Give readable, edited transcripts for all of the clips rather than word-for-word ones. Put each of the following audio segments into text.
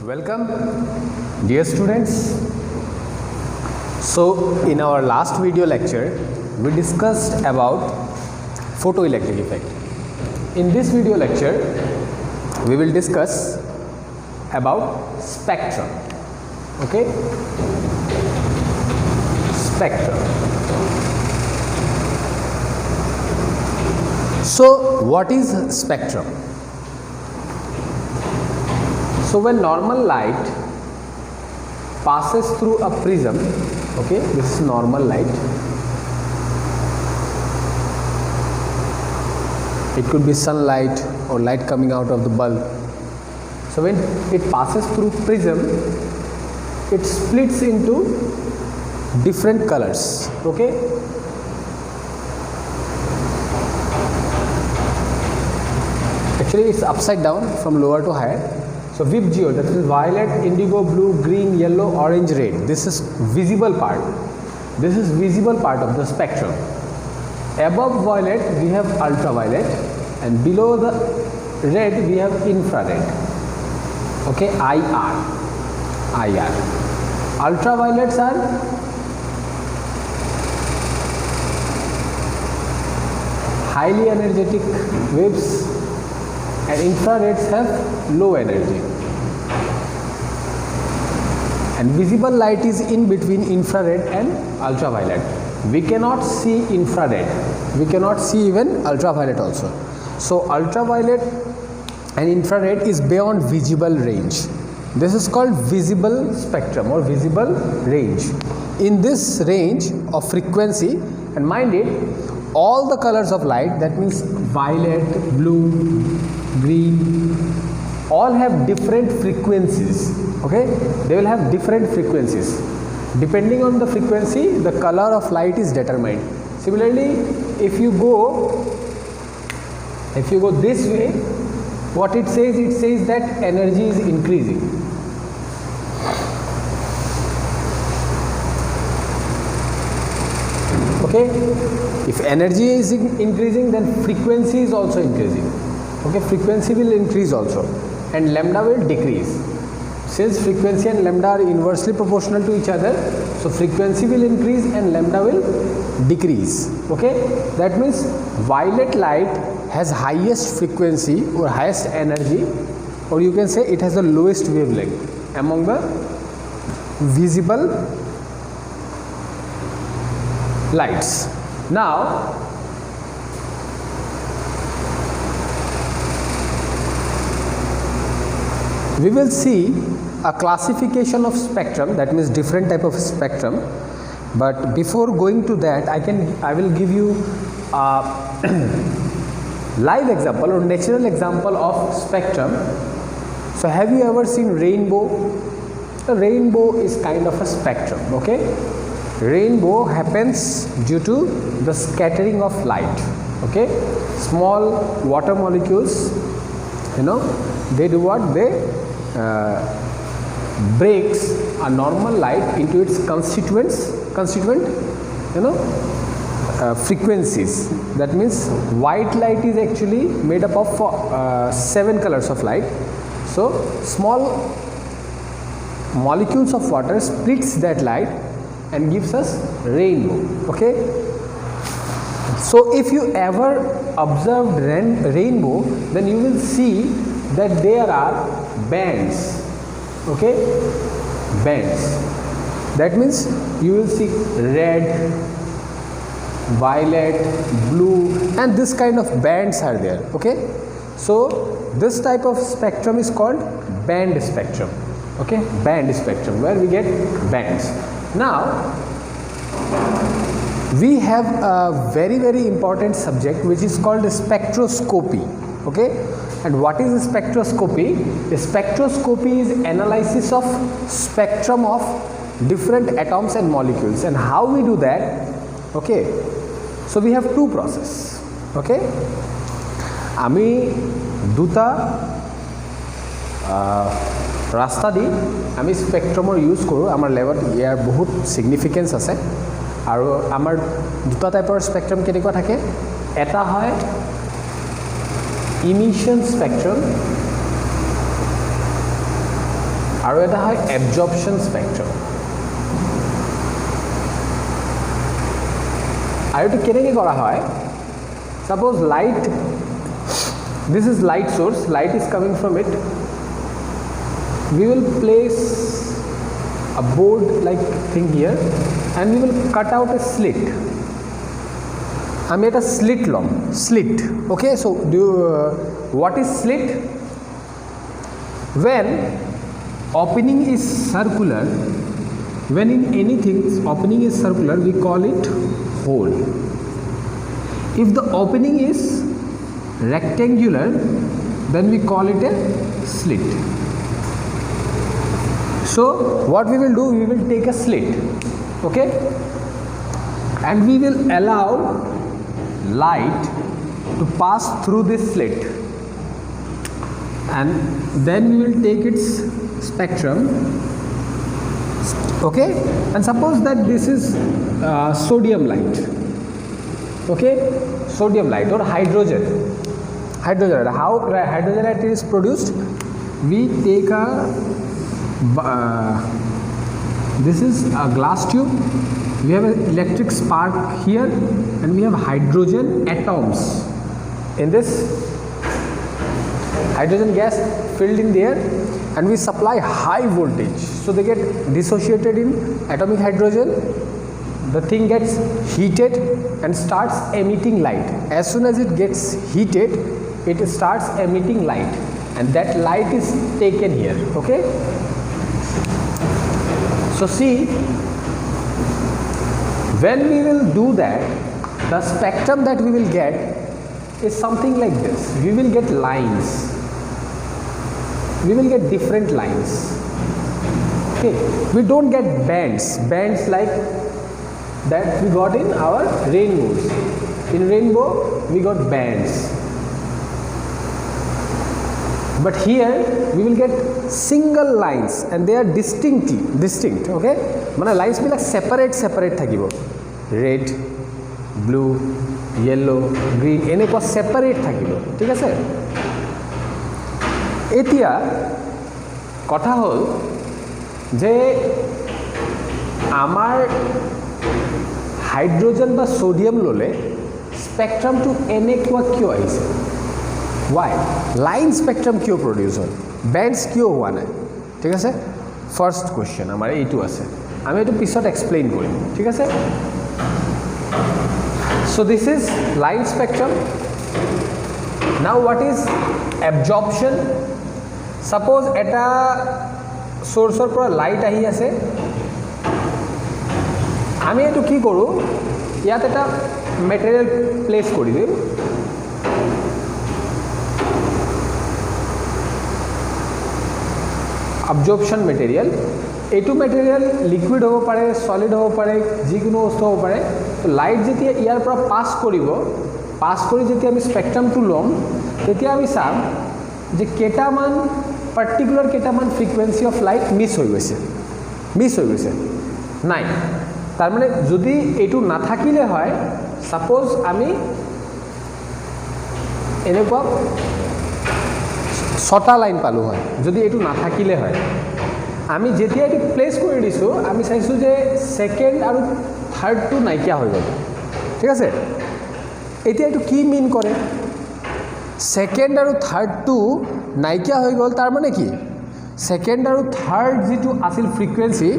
Welcome, dear students. So, in our last video lecture, we discussed about photoelectric effect. In this video lecture, we will discuss about spectrum. Okay, spectrum. So, what is spectrum? So, when normal light passes through a prism, okay, this is normal light. It could be sunlight or light coming out of the bulb. So, when it passes through prism, it splits into different colors, okay. Actually, it's upside down from lower to higher. So, VIBGYOR, that is violet, indigo, blue, green, yellow, orange, red. This is visible part. This is visible part of the spectrum. Above violet, we have ultraviolet, and below the red, we have infrared. Okay, IR. Ultraviolets are highly energetic waves, and infrareds have low energy. And visible light is in between infrared and ultraviolet. We cannot see infrared, we cannot see even ultraviolet also. So ultraviolet and infrared is beyond visible range. This is called visible spectrum or visible range. In this range of frequency, and mind it, all the colors of light, that means violet, blue, green, all have different frequencies. Okay, they will have different frequencies. Depending on the frequency, the color of light is determined. Similarly, if you go this way, what it says that energy is increasing. Okay, if energy is increasing, then frequency is also increasing. Okay, frequency will increase also, and lambda will decrease. Since frequency and lambda are inversely proportional to each other, so frequency will increase and lambda will decrease. Okay, that means violet light has highest frequency or highest energy, or you can say it has the lowest wavelength among the visible lights. Now, we will see a classification of spectrum, that means different type of spectrum. But before going to that, I will give you a live example or natural example of spectrum. So have you ever seen rainbow? A rainbow is kind of a spectrum. Okay, rainbow happens due to the scattering of light. Okay, small water molecules, they do what? They breaks a normal light into its constituent frequencies. That means white light is actually made up of 7 colors of light. So small molecules of water splits that light and gives us rainbow. Okay, so if you ever observed rainbow, then you will see that there are bands. Okay, bands. That means you will see red, violet, blue, and this kind of bands are there. Okay, so this type of spectrum is called band spectrum. Okay, band spectrum, where we get bands. Now we have a very, very important subject which is called spectroscopy. Okay, and what is spectroscopy? Spectroscopy is analysis of spectrum of different atoms and molecules. And how we do that? Okay, so we have two process. Okay, ami duta rasta di ami spectrum use koru. Amar labot ইয়াৰ বহুত significance আছে আৰু আমাৰ দুটা টাইপৰ spectrum কেনেকুৱা থাকে এটা হয় emission spectrum আৰু এটা হয় এবজৰ্পশ্যন স্পেকট্ৰাম আৰু এইটো কেনেকৈ কৰা হয় suppose light this is light source light is coming from it we will place a board like thing here and we will cut out a slit I made a slit long slit okay so what is slit when opening is circular when in anything opening is circular we call it hole if the opening is rectangular then we call it a slit so what we will do we will take a slit okay and we will allow light to pass through this slit and then we will take its spectrum okay and suppose that this is sodium light okay sodium light or hydrogen how hydrogen light is produced we take a this is a glass tube we have an electric spark here and we have hydrogen atoms in this hydrogen gas filled in there and we supply high voltage so they get dissociated in atomic hydrogen the thing gets heated and starts emitting light as soon as it gets heated it starts emitting light and that light is taken here okay so see when we will do that the spectrum that we will get is something like this we will get lines we will get different lines okay we don't get bands like that we got in our rainbows in rainbow we got bands but here we will get single lines and they are distinct okay মানে lines বিলাক separate থাকিব red blue yellow green এনেকুৱা separate থাকিব ঠিক আছে এতিয়া কথা হল যে আমাৰ হাইড্ৰোজেন বা সোডিয়াম ললে স্পেকট্রামটো এনেকুৱা কিয় আহিছে why line spectrum কিয় produce হয় bands কিয় হোৱা নাই ঠিক আছে ফার্স্ট কোশ্চেন আমাৰ এইটো আছে আমি এইটো পিছত এক্সপ্লেইন কৰিম ঠিক আছে so this is line spectrum now what is absorption suppose এটা সোর্সৰ পৰা লাইট আহি আছে আমি এইটো কি কৰো ইয়াত এটা মেটেৰিয়েল প্লেস কৰি দিম absorption material এইটো মেটেৰিয়েল লিকুইড হ'ব পাৰে সলিড হ'ব পাৰে যিকোনো বস্তু হ'ব পাৰে তো লাইট যেতিয়া ইয়াৰ পৰা পাস কৰিব পাস কৰি যেতিয়া আমি স্পেকট্ৰামটো লম তেতিয়া আমি চাম যে কেটামান পাৰ্টিকুলাৰ কেটামান ফ্ৰিকুৱেন্সি অফ লাইট মিস হৈ গৈছে নাই তাৰ মানে যদি এইটো নাথাকিলে হয় সাপোজ আমি এনেকুৱা ছটা লাইন পালো হয় যদি এইটো নাথাকিলে হয় আমি যেতিয়া এটি প্লেস কৰি দিছো আমি চাইছো যে সেকেন্ড আৰু থাৰ্ড টু নাইকিয়া হৈ গ'ল ঠিক আছে এতিয়া এইটো কি মিন কৰে সেকেন্ড আৰু থাৰ্ড টু নাইকিয়া হৈ গ'ল তাৰ মানে কি সেকেন্ড আৰু থাৰ্ড যেটো আছিল ফ্ৰিকুৱেন্সি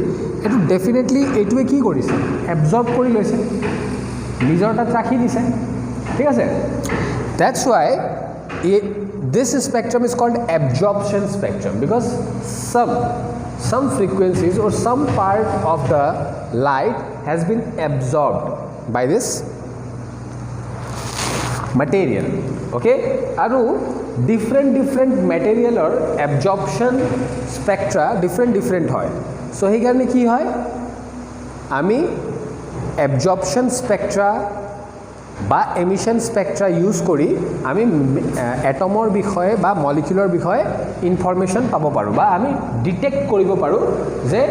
এটো ডেফিনেটলি এইটোৱে কি কৰিছে এবজৰ্ব কৰি লৈছে নিজৰ তাত ৰাখি দিছে ঠিক আছে that's why this spectrum is called absorption spectrum because some frequencies or some part of the light has been absorbed by this material okay aru different material or absorption spectra different hoy so he karone ki hoy ami absorption spectra বা emission Spectra use কৰি আমি এটমৰ বিষয়ে বা মলিকিউলৰ বিষয়ে information পাব পাৰো বা আমি ডিটেক্ট কৰিব পাৰো যে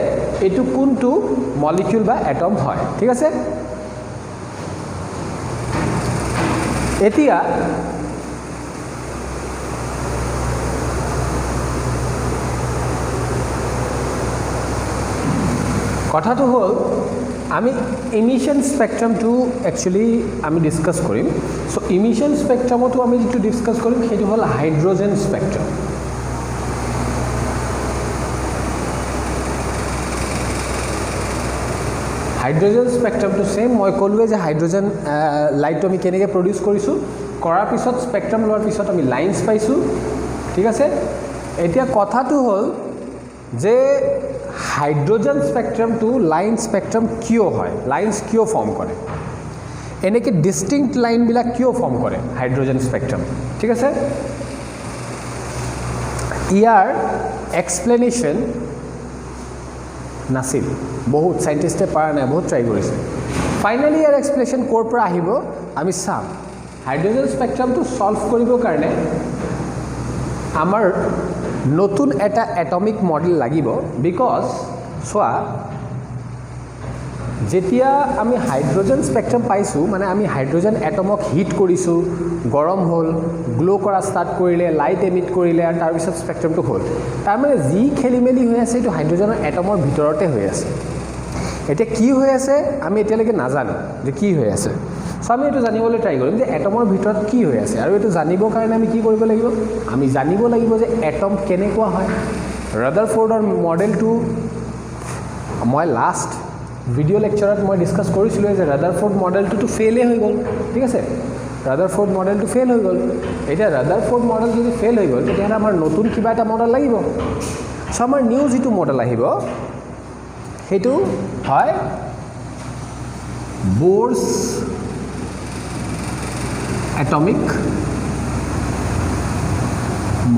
এটো কোনটো মলিকিউল বা এটম হয় ঠিক আছে এতিয়া কথাটো হ'ল আমি ইমিশন স্পেকট্রামটো একচুয়ালি আমি ডিসকাস কৰিম সো ইমিশন স্পেকট্রামটো আমি যেটো ডিসকাস কৰিম সেইটো হ'ল হাইড্ৰোজেন স্পেকট্রাম হাইড্ৰোজেন স্পেকট্রামটো সেম মই কলুৱে যে হাইড্ৰোজেন লাইটটো আমি কেনেকৈ প্ৰডিউস কৰিছো কৰাৰ পিছত স্পেকট্রাম লোৱাৰ পিছত আমি লাইনস পাইছো ঠিক আছে এতিয়া কথাটো হ'ল যে হাইড্ৰোজেন স্পেকট্রামটো লাইন স্পেকট্রাম কিয় হয় লাইনস কিয় ফৰ্ম কৰে এনেকৈ ডিস্টিংক্ট লাইনবিলাক কিয় ফৰ্ম কৰে হাইড্ৰোজেন স্পেকট্রাম ঠিক আছে ইয়াৰ এক্সপ্লেনেশ্যন নাছিল বহুত সাইন্টিস্টে পাৰা নাই বহুত ট্ৰাই কৰিছে ফাইনালি ইয়াৰ এক্সপ্লেনেশ্যন ক'ৰ পৰা আহিব আমি চাম হাইড্ৰোজেন স্পেকট্রামটো সলভ কৰিবৰ কাৰণে আমাৰ নতুন এটা এটমিক মডেল লাগিব বিকজ সোয়া যেতিয়া আমি হাইড্ৰোজেন স্পেকট্রাম পাইছো মানে আমি হাইড্ৰোজেন এটমক হিট কৰিছো গৰম হল গ্লো কৰা ষ্টাৰ্ট কৰিলে লাইট এমিট কৰিলে আৰু তাৰ পিছত স্পেকট্রামটো হল তাৰ মানে যি খেলিমেলি হৈ আছে এটো হাইড্ৰোজেনৰ এটমৰ ভিতৰতে হৈ আছে এতিয়া কি হৈ আছে আমি এতিয়ালৈকে নাজানো যে কি হৈ আছে সো আমি এটো জানিবলৈ ট্ৰাই কৰিম যে এটমৰ ভিতৰত কি হৈ আছে আৰু এটো জানিবৰ কাৰণে আমি কি কৰিব লাগিব আমি জানিব লাগিব যে এটম কেনেকুৱা হয় ৰাদাৰফোৰ্ডৰ মডেলটো মই লাষ্ট ভিডিও লেকচাৰত মই ডিসকাস কৰিছিলো যে ৰাদাৰফোৰ্ড মডেলটো ফেইলে হৈ গ'ল ঠিক আছে ৰাদাৰফোৰ্ড মডেলটো ফেইল হৈ গ'ল এতিয়া ৰাদাৰফোৰ্ড মডেল যদি ফেইল হৈ গ'ল তেতিয়া আমাৰ নতুন কিবা এটা মডেল লাগিব সো আমাৰ নিউ যেটো মডেল আহিব হেতু হয় বোরস atomic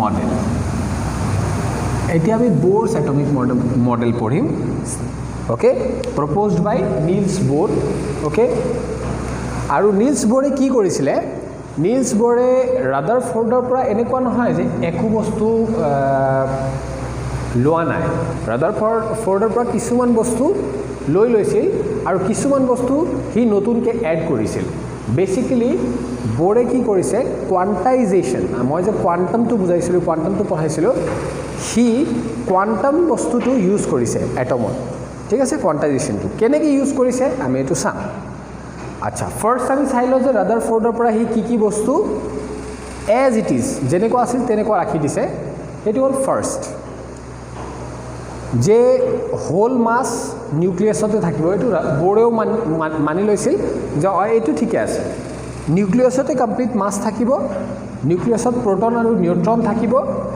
model এতিয়া আমি বোরস atomic model পঢ়িম ওকে proposed by Niels Bohr ওকে আৰু নিলস বোৰে কি কৰিছিলে নিলস বোৰে ৰাদাৰফোৰ্ডৰ পৰা এনেকুৱা নহয় যে একো বস্তু লোৱা নাই ৰাদাৰফোৰ্ডৰ পৰা কিছুমান বস্তু লৈ লৈছিল আৰু কিছুমান বস্তু হি নতুনকৈ এড কৰিছিল বেসিক্যালি বোৰে কি কৰিছে কোয়ান্টাইজেশন মই যে কোয়ান্টামটো বুজাইছিলো কোয়ান্টামটো পঢ়াইছিলো হি কোয়ান্টাম বস্তুটো ইউজ কৰিছে এটমত ঠিক আছে কোয়ান্টাইজেশনটো কেনেকৈ ইউজ কৰিছে আমি এটো চাম আচ্ছা ফার্স্ট আমি চাইলো যে ৰাদাৰফোৰ্ডৰ পৰা হি কি বস্তু এজ ইট ইজ যেনেকুৱা আছিল তেনেকুৱা ৰাখি দিছে এটো হ'ল ফার্স্ট যে হোল মাস নিউক্লিয়াসতে থাকিব এটো বোৰেও মানি লৈছিল যে এটো ঠিক আছে নিউক্লিয়াসতে কমপ্লিট মাস থাকিব নিউক্লিয়াসত প্ৰোটন আৰু নিউট্ৰন থাকিব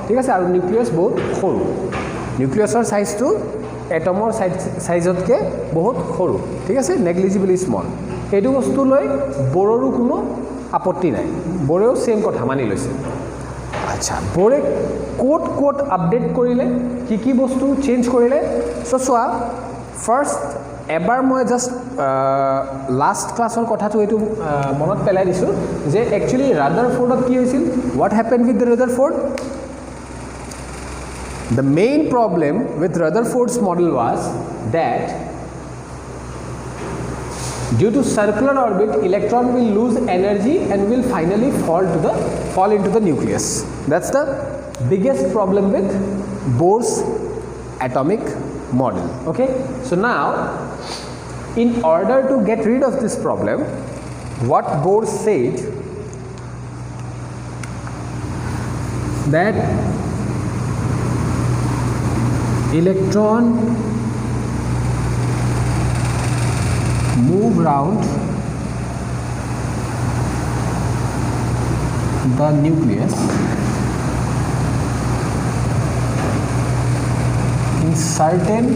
ঠিক আছে আৰু নিউক্লিয়াস বহুত সৰু নিউক্লিয়াসৰ সাইজটো এটমৰ সাইজতকে বহুত সৰু ঠিক আছে নেগলিজিবলি স্মল এটো বস্তু লৈ বোৰৰো কোনো আপত্তি নাই বোৰেও সেম কথা মানি লৈছে আচ্ছা বোৰে কোট আপডেট কৰিলে কি বস্তু চেঞ্জ কৰিলে সো সোয়া ফার্স্ট এবাৰ মই জাস্ট লাষ্ট ক্লাছৰ কথাটো এটো মনত পেলাই দিছো যে একচুয়ালি ৰাদাৰফোৰ্ডত কি হৈছিল what happened with the Rutherford The main problem with Rutherford's model was that due to circular orbit, electron will lose energy and will finally fall into the nucleus. That's the biggest problem with Bohr's atomic model. Okay, so now in order to get rid of this problem, what Bohr said that electron move round the nucleus in certain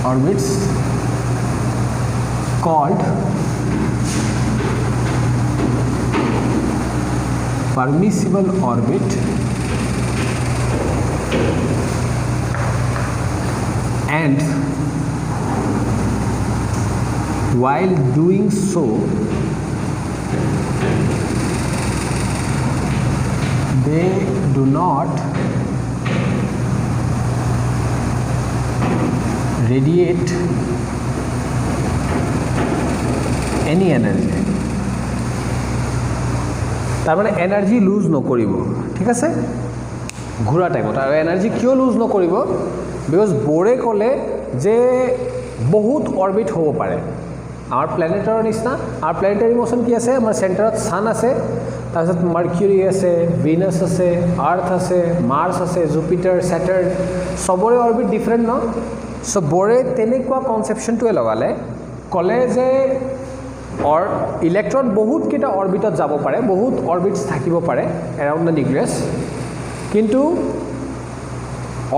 orbits called permissible orbit and while doing so they do not radiate any energy তার মানে energy loose নকৰিব ঠিক আছে ঘোৰা টাইমত আৰু energy কিয় loose নকৰিব বিকজ বোৰে ক'লে যে বহুত অৰবিট হ'ব পাৰে আমাৰ প্লেনেটৰ নিচিনা আৰু প্লেনেটাৰী মোশন কি আছে আমাৰ চেণ্টাৰত সান আছে তাৰপিছত মাৰ্কিউৰি আছে ভিনাছ আছে আৰ্থ আছে মাৰ্চ আছে জুপিটাৰ স্যাটাৰ্ণ সবৰে অৰবিট ডিফাৰেণ্ট ন সো বৰে তেনেকুৱা কনসেপচনটোৱে লগালে কলে যে और इलेक्ट्रन बहुत केटा ऑर्बिटत যাব পারে बहुत ऑर्बिट्स থাকিব পারে अराउंड द নিউক্লিয়াস কিন্তু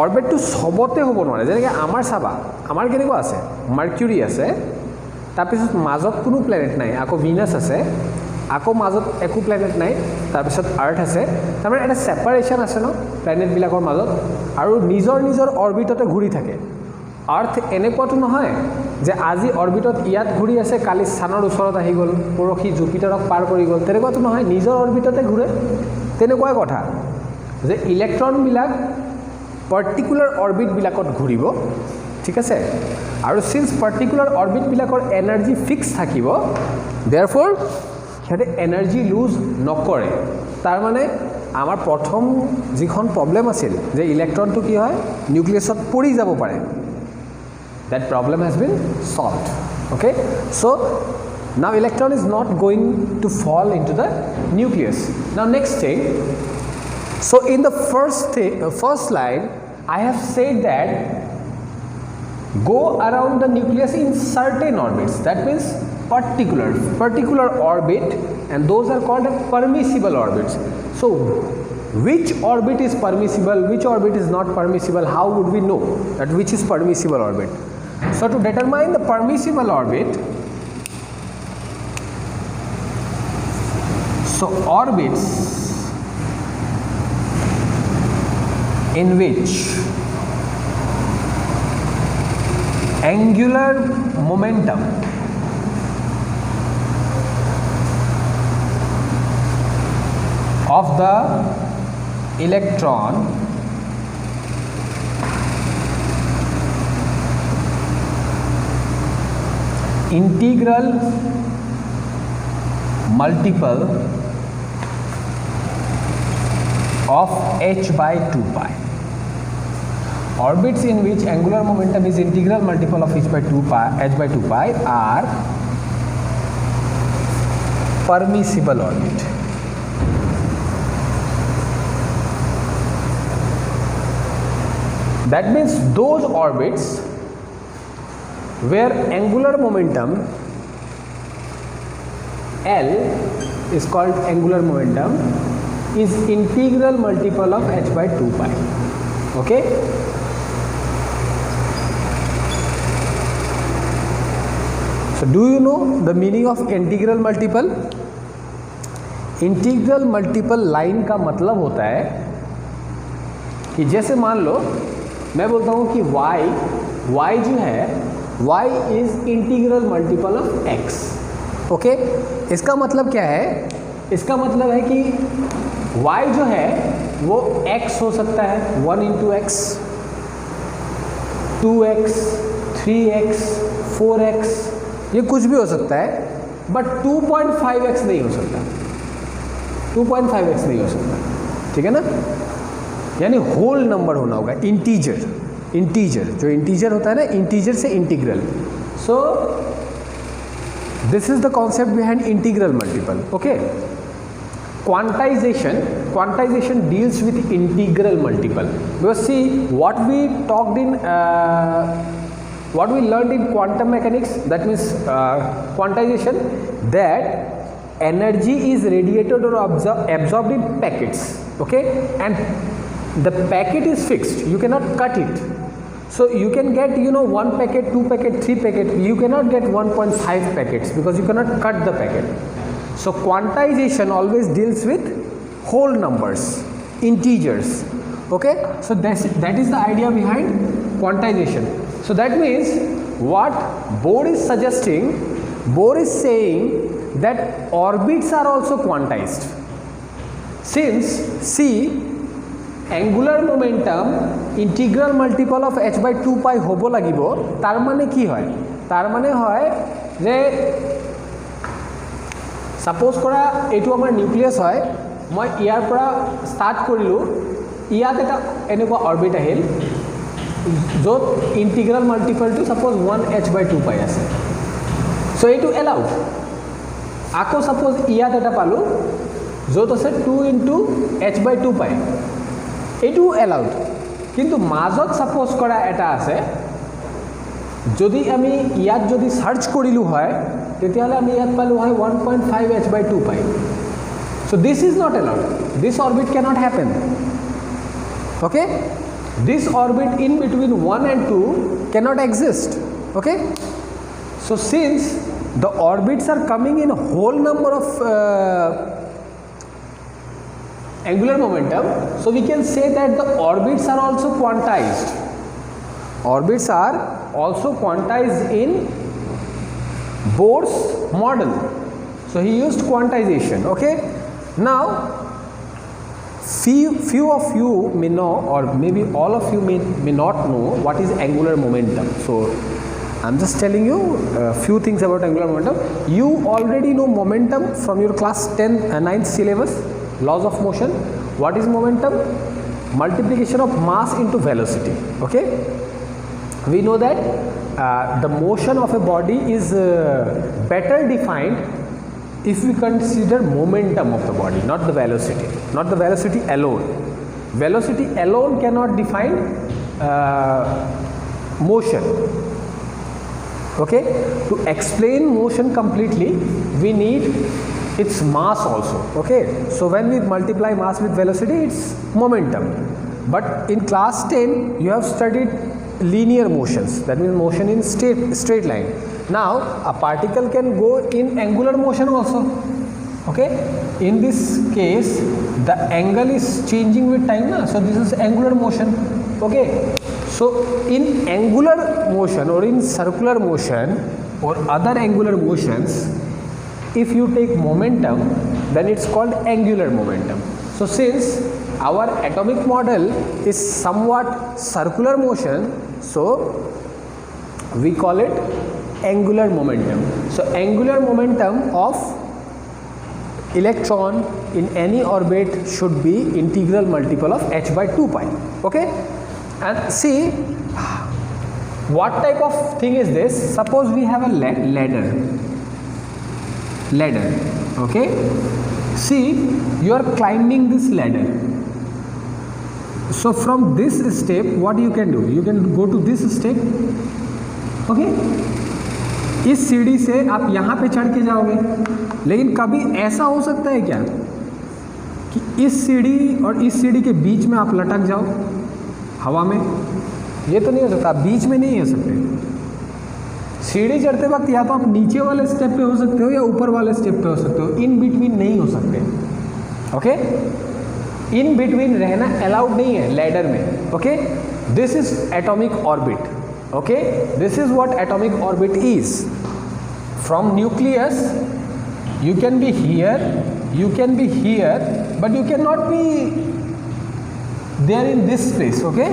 ऑर्बिट तो सबते হ'ব নোৱাৰে যেনেকৈ আমাৰ চাবা আমাৰ কেনেকুৱা আছে মাৰ্কিউৰি আছে তাৰপিছত মাজত কোনো প্লেনেট নাই আকৌ ভিনাছ আছে আকৌ মাজত একো প্লেনেট নাই তাৰপিছত আৰ্থ আছে তাৰমানে এটা সেপাৰেশন আছে ন প্লেনেট বিলাকৰ মাজত আৰু নিজৰ নিজৰ অৰবিটতে ঘূৰি থাকে আৰ্থ এনেকুৱাটো নহয় যে আজি অৰবিটত ইয়াত ঘূৰি আছে কালি সানৰ ওচৰত আহি গ'ল পৰখি জুপিটাৰক পাৰ কৰি গ'ল তেনেকুৱাটো নহয় নিজৰ অৰবিটতে ঘূৰে তেনেকুৱাই কথা যে ইলেক্ট্ৰন বিলাক পাৰ্টিকুলাৰ অৰবিট বিলাকত ঘূৰিব ঠিক আছে আৰু সিন্স পাৰ্টিকুলাৰ অৰবিট বিলাকৰ এনাৰ্জি ফিক্স থাকিব देयरफॉर হেতে এনাৰ্জি লুজ নকৰে তাৰ মানে আমাৰ প্ৰথম যিখন প্ৰবলেম আছিল যে ইলেক্ট্ৰনটো কি হয় নিউক্লিয়াছত পৰি যাব পাৰে that problem has been solved okay so now electron is not going to fall into the nucleus now next thing so in the first slide I have said that go around the nucleus in certain orbits that means particular orbit and those are called as permissible orbits so which orbit is permissible which orbit is not permissible how would we know that which is permissible orbit so to determine the permissible orbit so orbits in which angular momentum of the electron integral multiple of h by 2 pi orbits in which angular momentum is integral multiple of h by 2 pi are permissible orbit that means those orbits where angular momentum L is called angular momentum is integral multiple of h by 2 pi okay so do you know the meaning of integral multiple line का मतलब होता है कि जैसे मान लो मैं बोलता हूँ कि y जो है y is integral multiple of x okay इसका मतलब क्या है इसका मतलब है कि y जो है वो x हो सकता है 1 into x 2x 3x 4x ये कुछ भी हो सकता है बट 2.5x नहीं हो सकता 2.5x नहीं हो सकता ठीक है ना यानी होल नंबर होना होगा इंटीजर जो इंटीजर होता है ना इंटीजर से integral so this is the concept behind integral multiple okay quantization deals with integral multiple because see what we learned in quantum mechanics that means quantization that energy is radiated or absorbed in packets okay and the packet is fixed you cannot cut it so you can get 1 packet 2 packet 3 packet you cannot get 1.5 packets because you cannot cut the packet so quantization always deals with whole numbers integers okay so that is the idea behind quantization so that means what Bohr is suggesting Bohr is saying that orbits are also quantized since see angular momentum integral multiple of h by 2 pi hobo lagibo tar mane ki hoy tar mane hoy je suppose kora etu amar nucleus hoy moi iar pora start korilu iat eta enekwa orbit ahil য'ত integral multiple to ছাপ'জ 1h/2 pi আছে। চ' এইটো allowed. আকৌ suppose ইয়াত এটা পালোঁ য'ত আছে 2 × h/2 পাই, এইটো এলাউড। কিন্তু মাজত ছাপ'জ কৰা এটা আছে, যদি আমি ইয়াত যদি সাৰ্চ কৰিলোঁ হয় তেতিয়াহ'লে আমি ইয়াত পালোঁ হয় 1.5h/2 pi. So this is not allowed. This orbit cannot happen. Okay? This orbit in between 1 and 2 cannot exist. Okay? So since the orbits are coming in a whole number of angular momentum, so we can say that the orbits are also quantized. Orbits are also quantized in Bohr's model. So he used quantization. Okay? Now few of you may know, or maybe all of you may not know what is angular momentum. So I'm just telling you a few things about angular momentum. You already know momentum from your class 9th syllabus, laws of motion. What is momentum? Multiplication of mass into velocity. Okay? We know that the motion of a body is better defined if we consider momentum of the body, not the velocity, not the velocity alone. Velocity alone cannot define motion. Okay? To explain motion completely, we need its mass also. Okay? So when we multiply mass with velocity, it's momentum. But in class 10, you have studied linear motions, that means motion in straight line. Now a particle can go in angular motion also. Okay? In this case the angle is changing with time, na? So this is angular motion. Okay? So in angular motion or in circular motion or other angular motions, if you take momentum, then it's called angular momentum. So since our atomic model is somewhat circular motion, so we call it angular momentum. So angular momentum of electron in any orbit should be integral multiple of h/2 pi. Okay? And see what type of thing is this. Suppose we have a ladder. Okay? See, you are climbing this ladder. So from this step what you can do, you can go to this step. Okay? इस सीढ़ी से आप यहाँ पे चढ़ के जाओगे, लेकिन कभी ऐसा हो सकता है क्या कि इस सीढ़ी और इस सीढ़ी के बीच में आप लटक जाओ हवा में? ये तो नहीं हो सकता, आप बीच में नहीं हो सकते। सीढ़ी चढ़ते वक्त या तो आप नीचे वाले स्टेप पे हो सकते हो या ऊपर वाले स्टेप पे हो सकते हो, इन बिटवीन नहीं हो सकते। ओके? इन बिटवीन रहना अलाउड नहीं है लैडर में। Okay? This is atomic orbit. Okay, this is what atomic orbit is. From nucleus you can be here, you can be here, but you cannot be there in this place. Okay?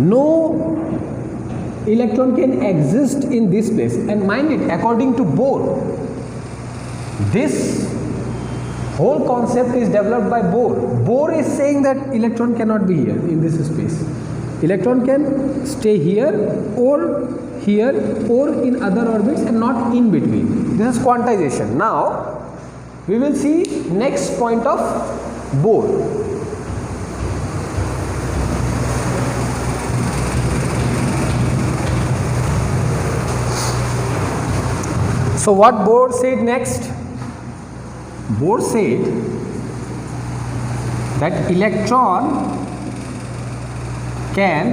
No electron can exist in this place. And mind it, according to Bohr, this whole concept is developed by Bohr. Bohr is saying that electron cannot be here in this space. Electron can stay here or in other orbits and not in between. This is quantization. Now we will see next point of Bohr. So what Bohr said next? Bohr said that electron can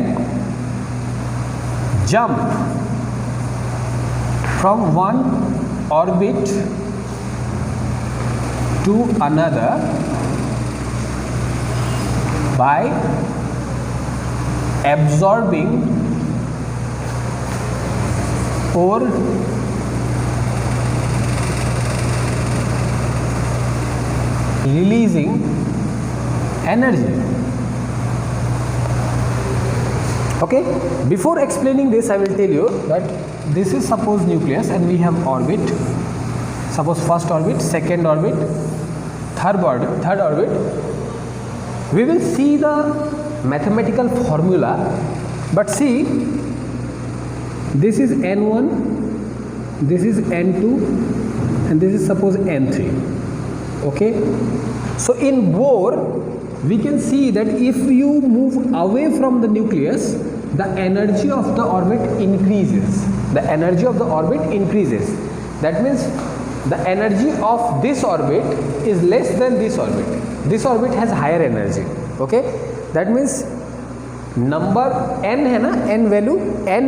jump from one orbit to another by absorbing or releasing energy. Okay, before explaining this I will tell you that this is suppose nucleus and we have orbit. Suppose first orbit, second orbit, third orbit. We will see the mathematical formula But see, this is N1, this is N2, and this is suppose N3. Okay, so in Bohr we can see that if you move away from the nucleus, the energy of the orbit increases. The energy of the orbit increases. That means the energy of this orbit is less than this orbit. This orbit has higher energy. Okay, that means number n है ना, n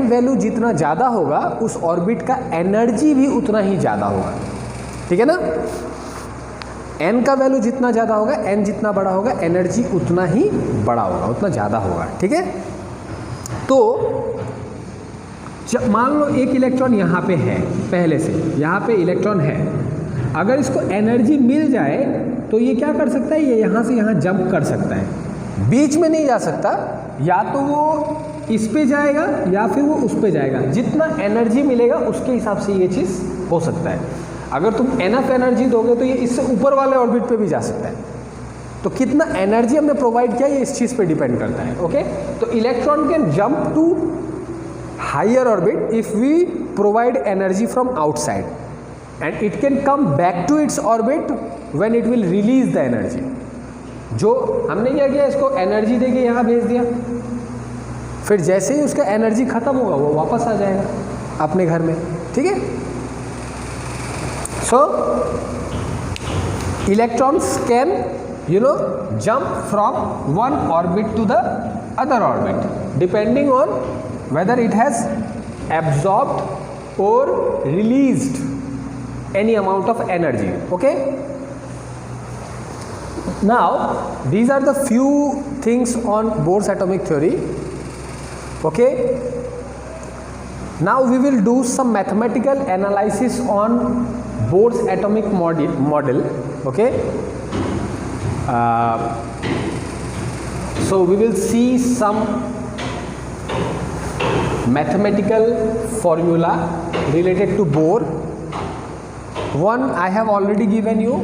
value जितना ज़्यादा होगा उस orbit का energy भी उतना ही ज़्यादा होगा. ठीक है ना, n का वैल्यू जितना ज़्यादा होगा, n जितना बड़ा होगा, एनर्जी उतना ही बड़ा होगा, उतना ज़्यादा होगा. ठीक है, तो मान लो एक इलेक्ट्रॉन यहाँ पे है, पहले से यहाँ पे इलेक्ट्रॉन है, अगर इसको एनर्जी मिल जाए तो ये क्या कर सकता है, ये यहाँ से यहाँ जंप कर सकता है. बीच में नहीं जा सकता, या तो वो इस पे जाएगा या फिर वो उस पे जाएगा. जितना एनर्जी मिलेगा उसके हिसाब से ये चीज़ हो सकता है. अगर तुम एनफ एनर्जी दोगे तो ये इससे ऊपर वाले ऑर्बिट पे भी जा सकता है. तो कितना एनर्जी हमने प्रोवाइड किया ये इस चीज़ पे डिपेंड करता है. ओके, तो electron can jump to higher orbit if we provide energy from outside, and it can come back to its orbit when it will release the energy. जो हमने क्या किया, इसको एनर्जी देके यहाँ भेज दिया, फिर जैसे ही उसका एनर्जी खत्म होगा वो वापस आ जाएगा अपने घर में. ठीक है, so electrons can jump from one orbit to the other orbit depending on whether it has absorbed और released any amount of energy. Okay, now these are the few things on Bohr's atomic theory. Okay, now we will do some mathematical analysis on Bohr's atomic model. Okay, so we will see some mathematical formula related to Bohr. One I have already given you,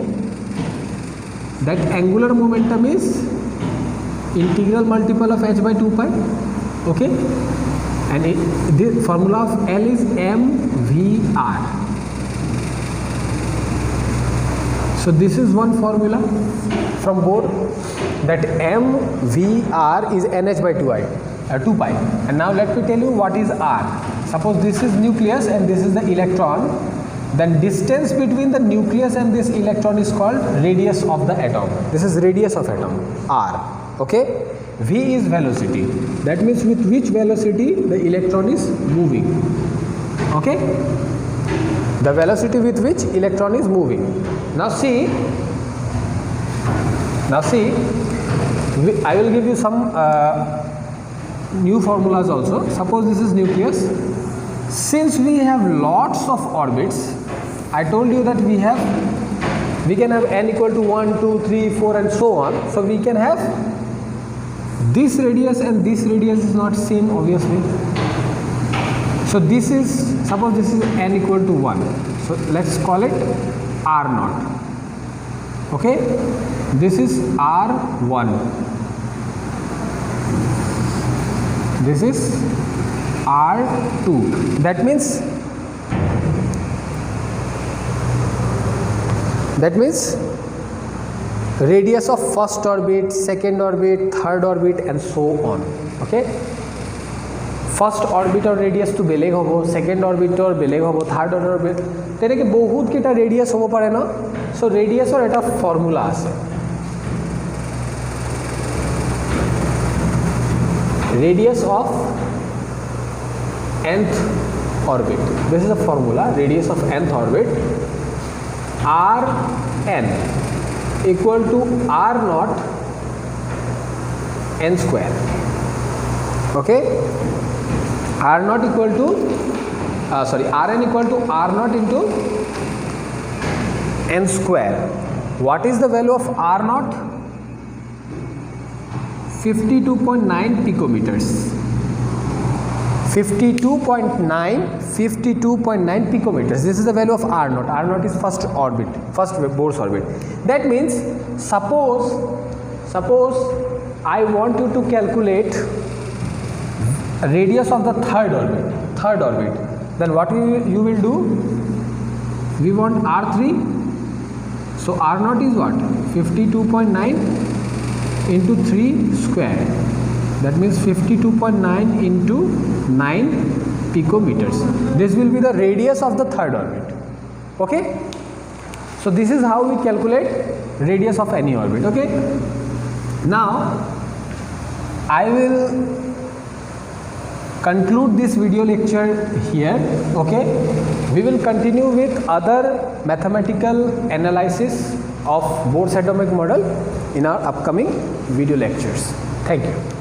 that angular momentum is integral multiple of h by 2 pi. Okay, and the formula of L is mvr. So this is one formula from Bohr, that mvr is nh by 2 pi. And now let me tell you what is r. Suppose this is nucleus and this is the electron, then distance between the nucleus and this electron is called radius of the atom. This is radius of atom, r. Okay, v is velocity, that means with which velocity the electron is moving. Okay, the velocity with which electron is moving. Now see, I will give you some new formulas also. Suppose this is nucleus. Since we have lots of orbits, I told you that we can have n equal to 1, 2, 3, 4 and so on. So we can have this radius and this radius is not same, obviously. So this is, suppose this is n equal to 1. So let's call it r naught. Okay, this is r1. This is r2. That means radius of first orbit, second orbit, third orbit and so on. Okay, first orbit or radius to beleg hobo, second orbit or beleg hobo, third orbit teneke bahut kita radius hobo pare na. So radius or eta formula ase, radius of nth orbit. This is a formula, radius of nth orbit, Rn equal to R naught n square. Okay, R naught equal to Rn equal to R naught into n square. What is the value of R naught? 52.9 picometers. 52.9 picometers. This is the value of R naught. R naught is first orbit, first Bohr's orbit. That means suppose I want you to calculate radius of the third orbit, then what you will do, we want R3, so R naught is what, 52.9 into 3 square, that means 52.9 into 9 picometers. This will be the radius of the third orbit. Okay, so this is how we calculate radius of any orbit. Okay, now I will conclude this video lecture here. Okay, we will continue with other mathematical analysis of Bohr's atomic model in our upcoming video lectures. Thank you.